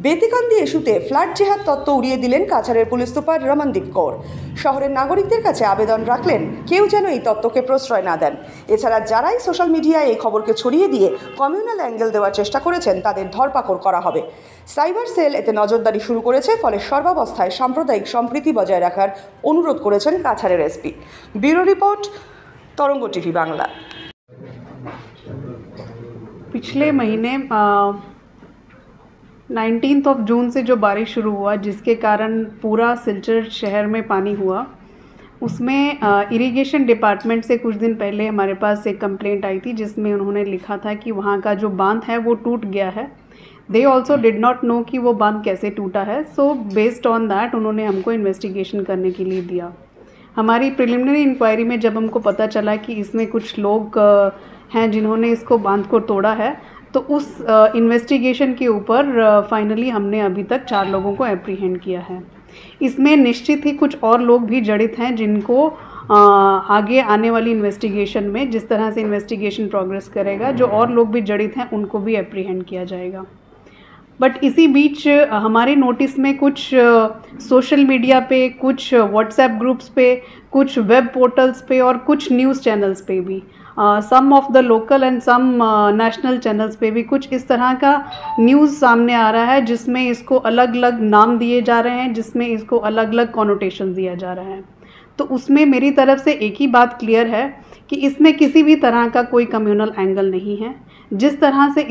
বেতিকান্দি ইস্যুতে ফ্ল্যাট জেহাদ তত্ত্ব উড়িয়ে দিলেন কাছাড়ের পুলিশ সুপার রমনদীপ কৌর। শহরের নাগরিকদের কাছে আবেদন রাখলেন কেউ যেন এই তত্ত্বকে প্রশ্রয় না দেন। এছাড়া যারাই সোশ্যাল মিডিয়ায় এই খবরকে ছড়িয়ে দিয়ে কমিউনাল অ্যাঙ্গেল দেওয়ার চেষ্টা করেছেন তাদের ধরপাকড় করা হবে। সাইবার সেল এতে নজরদারি শুরু করেছে, ফলে সর্বাবস্থায় সাম্প্রদায়িক সম্প্রীতি বজায় রাখার অনুরোধ করেছেন কাছাড়ের এসপি। ব্যুরো রিপোর্ট, তরঙ্গ টিভি বাংলা। पिछले महीने 19 जून से जो बारिश शुरू हुआ, जिसके कारण पूरा सिलचर शहर में पानी हुआ, उसमें इरिगेशन डिपार्टमेंट से कुछ दिन पहले हमारे पास एक कंप्लेंट आई थी, जिसमें उन्होंने लिखा था कि वहाँ का जो बांध है वो टूट गया है। They also did not know कि वो बांध कैसे टूटा है। सो बेस्ड ऑन दैट उन्होंने हमको इन्वेस्टिगेशन करने के लिए दिया। हमारी प्रिलिमिनरी इंक्वायरी में जब हमको पता चला कि इसमें कुछ लोग हैं जिन्होंने इसको बांध को तोड़ा है, तो उस इन्वेस्टिगेशन के ऊपर फाइनली हमने अभी तक 4 लोगों को एप्रीहेंड किया है। इसमें निश्चित ही कुछ और लोग भी जड़ित हैं, जिनको आगे आने वाली इन्वेस्टिगेशन में, जिस तरह से इन्वेस्टिगेशन प्रोग्रेस करेगा, जो और लोग भी जड़ित हैं उनको भी एप्रीहेंड किया जाएगा। बट इसी बीच हमारे नोटिस में कुछ सोशल मीडिया पे, कुछ व्हाट्सएप ग्रुप्स पे, कुछ वेब पोर्टल्स पे और कुछ न्यूज़ चैनल्स पे भी, some of the local and some national channels पे भी कुछ इस तरह का न्यूज़ सामने आ रहा है, जिसमें इसको अलग अलग नाम दिए जा रहे हैं, जिसमें इसको अलग अलग कॉनोटेशन दिया जा रहा है। तो उसमें मेरी तरफ से एक ही बात क्लियर है कि इसमें किसी भी तरह का कोई कम्युनल एंगल नहीं है। जिस तरह से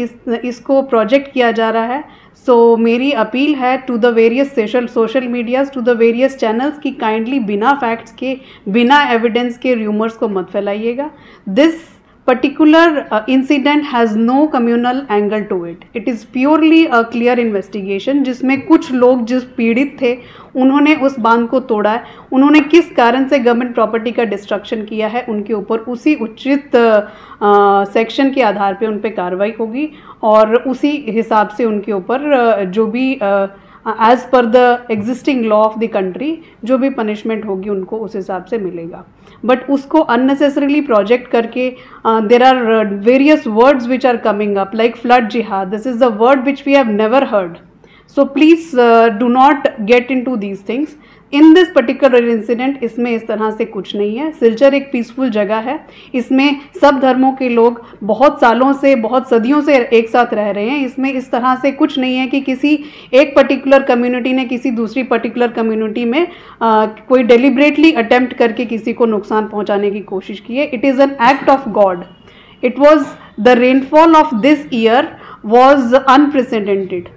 इसको प्रोजेक्ट किया जा रहा है, सो मेरी अपील है to the various social medias, to the various channels कि काइंडली बिना फैक्ट्स के, बिना एविडेंस के र्यूमर्स को मत फैलाइएगा। This particular incident has no communal angle to it. It is purely a clear investigation, जिसमें कुछ लोग जिस पीड़ित थे उन्होंने उस बांध को तोड़ा है, उन्होंने किस कारण से गवर्नमेंट प्रॉपर्टी का डिस्ट्रक्शन किया है, उनके ऊपर उसी उचित सेक्शन के आधार पे उन पे कार्रवाई होगी और उसी हिसाब से उनके ऊपर जो भी as per the existing law of the country जो भी पनिशमेंट होगी उनको उस हिसाब से मिलेगा। बट उसको अननेसेसरीली प्रोजेक्ट करके there are various words which are coming up like flood jihad. This is the word which we have never heard. So please do not get into these things. In this particular incident इसमें इस तरह से कुछ नहीं है। सिलचर एक peaceful जगह है, इसमें सब धर्मों के लोग बहुत सालों से, बहुत सदियों से एक साथ रह रहे हैं। इसमें इस तरह से कुछ नहीं है कि किसी एक पर्टिकुलर कम्युनिटी ने किसी दूसरी पर्टिकुलर कम्युनिटी में कोई डेलिबरेटली अटेम्प्ट करके किसी को नुकसान पहुंचाने की कोशिश की है। It is an act of God. It was the rainfall of this year was unprecedented.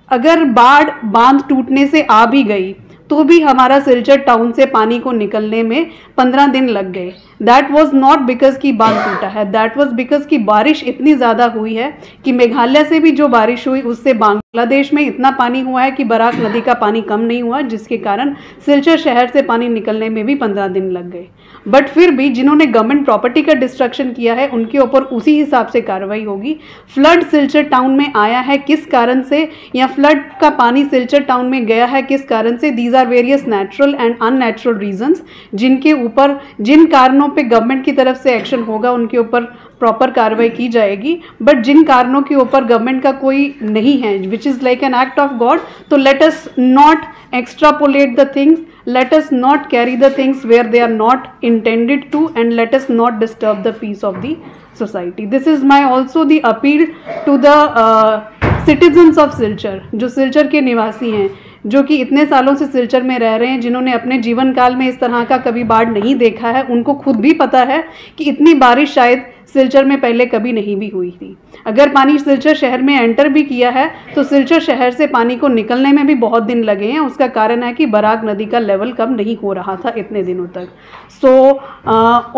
अगर बांध टूटने से आ भी गई तो भी हमारा सिलचर टाउन से पानी को निकलने में 15 दिन लग गए। दैट वॉज नॉट बिकॉज कि बांध टूटा है, दैट वॉज बिकॉज कि बारिश इतनी ज़्यादा हुई है कि मेघालय से भी जो बारिश हुई उससे बांग्लादेश में इतना पानी हुआ है कि बराक नदी का पानी कम नहीं हुआ, जिसके कारण सिलचर शहर से पानी निकलने में भी 15 दिन लग गए। बट फिर भी जिन्होंने गवर्नमेंट प्रॉपर्टी का डिस्ट्रक्शन किया है उनके ऊपर उसी हिसाब से कार्रवाई होगी। फ्लड सिलचर टाउन में आया है किस कारण से, या फ्लड का पानी सिलचर टाउन में गया है किस कारण से, these are various natural and unnatural reasons, जिनके ऊपर जिन कारणों पे गवर्नमेंट की तरफ से एक्शन होगा उनके ऊपर प्रॉपर कार्रवाई की जाएगी। बट जिन कारणों के ऊपर गवर्नमेंट का कोई नहीं है, which is like an act of God, तो let us not extrapolate the things, let us not carry the things where they are not intended to, and let us not disturb the peace of the society. This is my also the appeal to the citizens of Silchar, जो सिलचर के निवासी हैं, जो कि इतने सालों से सिलचर में रह रहे हैं, जिन्होंने अपने जीवन काल में इस तरह का कभी बाढ़ नहीं देखा है। उनको खुद भी पता है कि इतनी बारिश शायद सिलचर में पहले कभी नहीं भी हुई थी। अगर पानी सिलचर शहर में एंटर भी किया है तो सिलचर शहर से पानी को निकलने में भी बहुत दिन लगे हैं। उसका कारण है कि बराक नदी का लेवल कम नहीं हो रहा था इतने दिनों तक। सो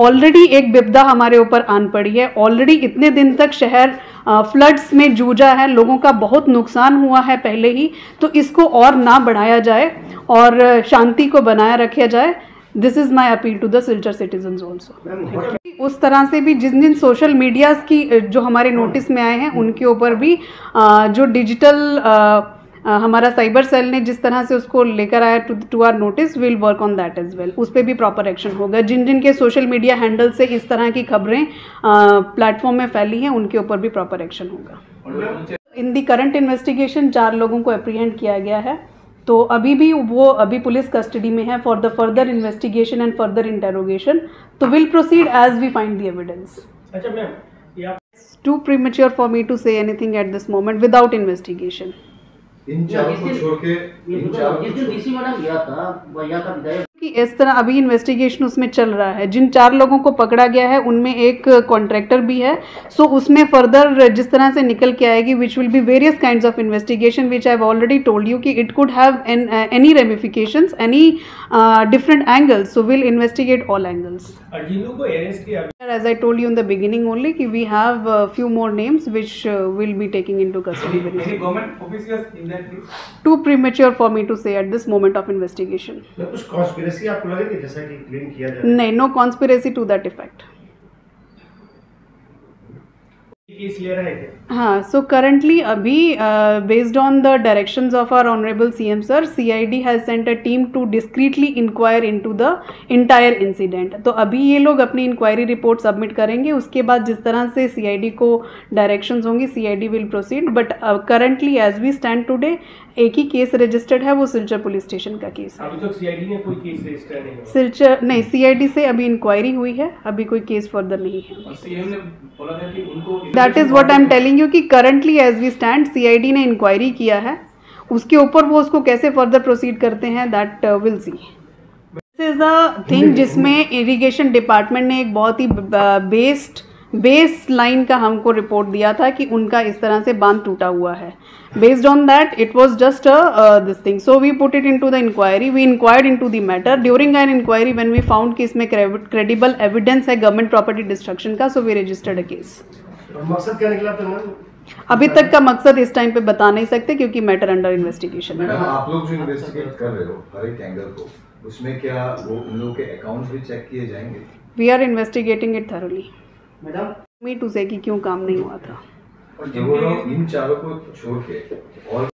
ऑलरेडी एक विपदा हमारे ऊपर आन पड़ी है। ऑलरेडी इतने दिन तक शहर फ्लड्स में जूझा है, लोगों का बहुत नुकसान हुआ है पहले ही। तो इसको और ना बढ़ाया जाए और शांति को बनाए रखा जाए। This is my appeal to the Silchar citizens also. उस तरह से भी जिन सोशल मीडियाज़ की जो हमारे नोटिस में आए हैं उनके ऊपर भी जो डिजिटल हमारा साइबर सेल ने जिस तरह से उसको लेकर आया to our notice, will work on that as well. उस पर भी प्रॉपर एक्शन होगा। जिन के सोशल मीडिया हैंडल से इस तरह की खबरें प्लेटफॉर्म में फैली हैं उनके ऊपर भी प्रॉपर एक्शन होगा। इन दी करंट इन्वेस्टिगेशन 4 लोगों को अप्रीहेंड किया गया है, तो अभी भी वो पुलिस कस्टडी में है for the further investigation and further interrogation, तो will proceed as we find the evidence. अच्छा मैम, ये too premature for me to say anything at this moment without investigation. इन चारों को छोड़ के जिस दिन डीसी मैडम गया था विधायक कि इस तरह अभी इन्वेस्टिगेशन उसमें चल रहा है। जिन 4 लोगों को पकड़ा गया है उनमें एक कॉन्ट्रैक्टर भी है, सो उसमें फर्दर जिस तरह से निकल के आएगी which will be various kinds of investigation which I have already told you कि it could have any ramifications, any different angles, so will investigate all angles. जिनको को अरेस्ट किया As I told you in the beginning only, कि we have a few more names which will be taking into custody very soon. any government officials in that case? Too premature for me to say at this moment of investigation. कुछ conspiracy आपको लगे कि जैसा कि claim किया जा रहा है? नहीं, no conspiracy to that effect. Case ले रहे थे। हाँ, so currently अभी based on the directions of our honorable CM sir, CID has sent a team to discreetly inquire into the entire incident. तो अभी ये लोग अपनी इंक्वायरी रिपोर्ट सबमिट करेंगे, उसके बाद जिस तरह से CID को डायरेक्शंस होंगी CID will proceed, but currently as we stand today एक ही केस रजिस्टर्ड है, वो सिलचर पुलिस स्टेशन का केस है। अभी तक सीआईडी ने कोई केस रजिस्टर नहीं हुआ। सिलचर नहीं, CID से अभी इंक्वायरी हुई है, अभी कोई केस फर्दर नहीं है। और सीएम ने बोला था कि उनको that is what I am telling you कि currently as we stand CID ने इंक्वायरी किया है, उसके ऊपर वो उसको कैसे फर्दर प्रोसीड करते हैं that will see. This is a thing जिसमें इरिगेशन डिपार्टमेंट ने एक बहुत ही बेस लाइन का हमको रिपोर्ट दिया था कि उनका इस तरह से बांध टूटा हुआ है। Based on that it was just this thing, so we put it into the inquiry, we inquired into the matter. During an inquiry when we found कि इसमें क्रेडिबल एविडेंस है गवर्नमेंट प्रॉपर्टी डिस्ट्रक्शन का, so we registered a case. मकसद क्या निकला था ma'am? अभी तक का मकसद इस टाइम पे बता नहीं सकते क्योंकि मैटर अंडर इन्वेस्टिगेशन है। मैडम, आप लोग जो इन्वेस्टिगेट कर रहे हो हर एक एंगल को, उसमें क्या वो उन लोगों के अकाउंट्स भी चेक किए जाएंगे? We are investigating it thoroughly. Madam me to से कि क्यों काम नहीं हुआ था। और इन चारों को छोड़ के और